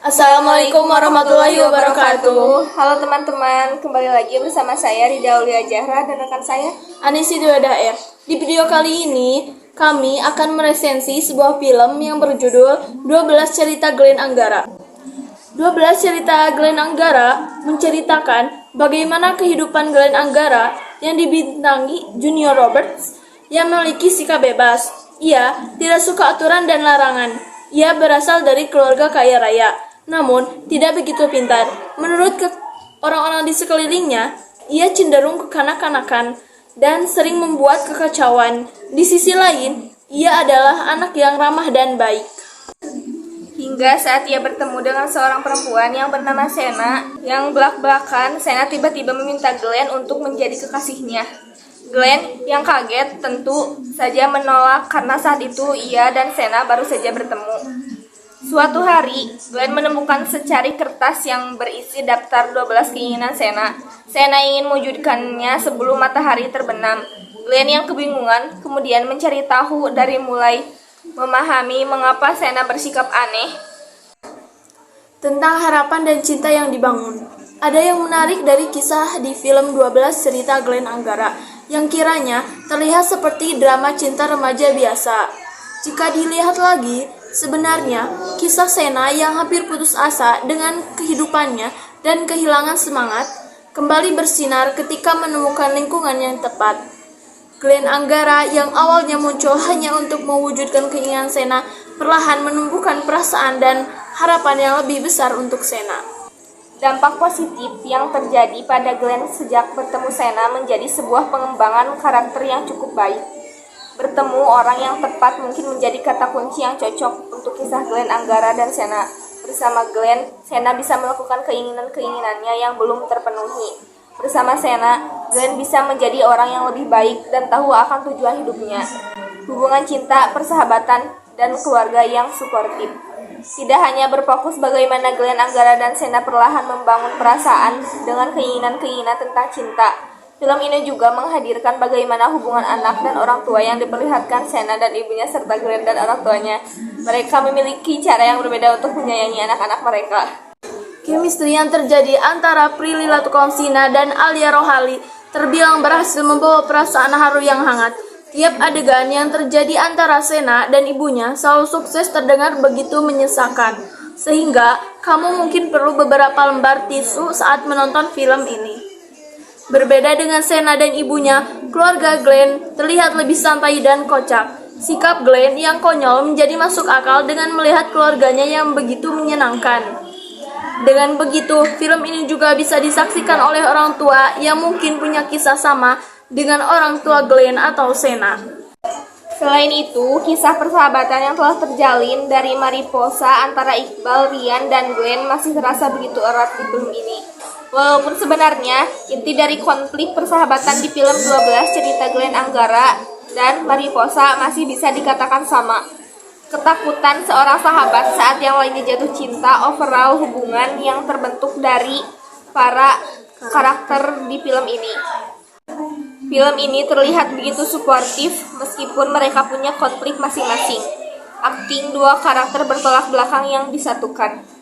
Assalamualaikum warahmatullahi wabarakatuh. Halo teman-teman, kembali lagi bersama saya Rida Aulia Jahra dan rekan saya Anisi Dwi Daer. Di video kali ini, kami akan meresensi sebuah film yang berjudul 12 Cerita Glenn Anggara. 12 Cerita Glenn Anggara menceritakan bagaimana kehidupan Glenn Anggara yang dibintangi Junior Roberts yang memiliki sikap bebas. Ia tidak suka aturan dan larangan. Ia berasal dari keluarga kaya raya, namun tidak begitu pintar. Menurut orang-orang di sekelilingnya, ia cenderung kekanak-kanakan dan sering membuat kekacauan. Di sisi lain, ia adalah anak yang ramah dan baik. hingga saat ia bertemu dengan seorang perempuan yang bernama Sena, yang belak-belakan Sena tiba-tiba meminta Glenn untuk menjadi kekasihnya. Glenn yang kaget tentu saja menolak karena saat itu ia dan Sena baru saja bertemu. Suatu hari, Glenn menemukan secari kertas yang berisi daftar 12 keinginan Sena. Sena ingin mewujudkannya sebelum matahari terbenam. Glenn yang kebingungan kemudian mencari tahu dari mulai memahami mengapa Sena bersikap aneh. Tentang harapan dan cinta yang dibangun. Ada yang menarik dari kisah di film 12 Cerita Glenn Anggara yang kiranya terlihat seperti drama cinta remaja biasa. Jika dilihat lagi, sebenarnya kisah Sena yang hampir putus asa dengan kehidupannya dan kehilangan semangat kembali bersinar ketika menemukan lingkungan yang tepat. Glenn Anggara yang awalnya muncul hanya untuk mewujudkan keinginan Sena perlahan menumbuhkan perasaan dan harapan yang lebih besar untuk Sena. Dampak positif yang terjadi pada Glenn sejak bertemu Sena menjadi sebuah pengembangan karakter yang cukup baik. Bertemu orang yang tepat mungkin menjadi kata kunci yang cocok untuk kisah Glenn Anggara dan Sena. Bersama Glenn, Sena bisa melakukan keinginan-keinginannya yang belum terpenuhi. Bersama Sena, Glenn bisa menjadi orang yang lebih baik dan tahu akan tujuan hidupnya. Hubungan cinta, persahabatan, dan keluarga yang suportif. Tidak hanya berfokus bagaimana Glenn Anggara dan Sena perlahan membangun perasaan dengan keinginan-keinginan tentang cinta. Film ini juga menghadirkan bagaimana hubungan anak dan orang tua yang diperlihatkan Sena dan ibunya serta Glenn dan orang tuanya. Mereka memiliki cara yang berbeda untuk menyayangi anak-anak mereka. Chemistry yang terjadi antara Prilly Latuconsina dan Alia Rohali terbilang berhasil membawa perasaan haru yang hangat. Tiap adegan yang terjadi antara Sena dan ibunya selalu sukses terdengar begitu menyesakan, sehingga kamu mungkin perlu beberapa lembar tisu saat menonton film ini. Berbeda dengan Sena dan ibunya, keluarga Glenn terlihat lebih santai dan kocak. Sikap Glenn yang konyol menjadi masuk akal dengan melihat keluarganya yang begitu menyenangkan. Dengan begitu, film ini juga bisa disaksikan oleh orang tua yang mungkin punya kisah sama dengan orang tua Glenn atau Sena. Selain itu, kisah persahabatan yang telah terjalin dari Mariposa antara Iqbal, Rian, dan Glenn masih terasa begitu erat di film ini. Walaupun sebenarnya inti dari konflik persahabatan di film 12 Cerita Glenn Anggara dan Mariposa masih bisa dikatakan sama. Ketakutan seorang sahabat saat yang lainnya jatuh cinta, overall hubungan yang terbentuk dari para karakter di film ini. Film ini terlihat begitu suportif meskipun mereka punya konflik masing-masing. Akting dua karakter bertolak belakang yang disatukan.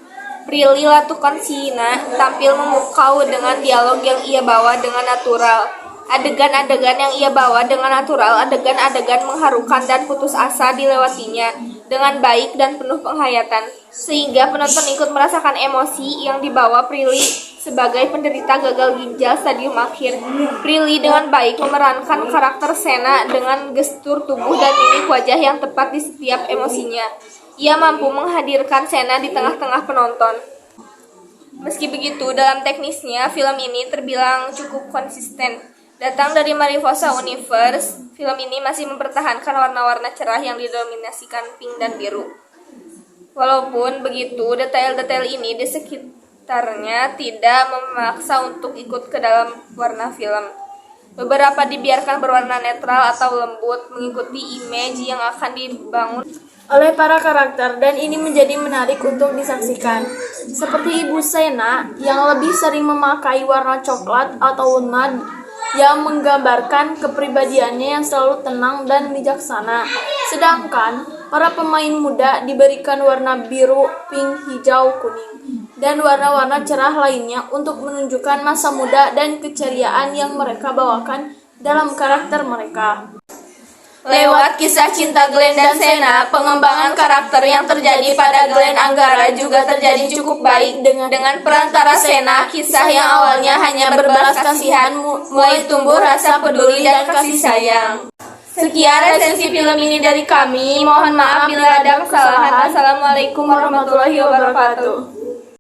Prilly Latuconsina tampil memukau dengan dialog yang ia bawa dengan natural. Adegan-adegan yang ia bawa dengan natural, adegan-adegan mengharukan dan putus asa dilewatinya dengan baik dan penuh penghayatan, sehingga penonton ikut merasakan emosi yang dibawa Prilly sebagai penderita gagal ginjal stadium akhir. Prilly dengan baik memerankan karakter Sena dengan gestur tubuh dan mimik wajah yang tepat di setiap emosinya. Ia mampu menghadirkan Sena di tengah-tengah penonton. Meski begitu, dalam teknisnya, film ini terbilang cukup konsisten. Datang dari Mariposa Universe, film ini masih mempertahankan warna-warna cerah yang didominasikan pink dan biru. Walaupun begitu, detail-detail ini di sekitarnya tidak memaksa untuk ikut ke dalam warna film. Beberapa dibiarkan berwarna netral atau lembut, mengikuti image yang akan dibangun oleh para karakter, dan ini menjadi menarik untuk disaksikan. Seperti ibu Sena yang lebih sering memakai warna coklat atau nude yang menggambarkan kepribadiannya yang selalu tenang dan bijaksana. Sedangkan Para pemain muda diberikan warna biru, pink, hijau, kuning, dan warna-warna cerah lainnya untuk menunjukkan masa muda dan keceriaan yang mereka bawakan dalam karakter mereka. Lewat kisah cinta Glenn dan Sena, pengembangan karakter yang terjadi pada Glenn Anggara juga terjadi cukup baik dengan perantara Sena. Kisah yang awalnya hanya berbalas kasihan mulai tumbuh rasa peduli dan kasih sayang. Sekian resensi film ini dari kami. Mohon maaf bila ada kesalahan. Assalamualaikum warahmatullahi wabarakatuh.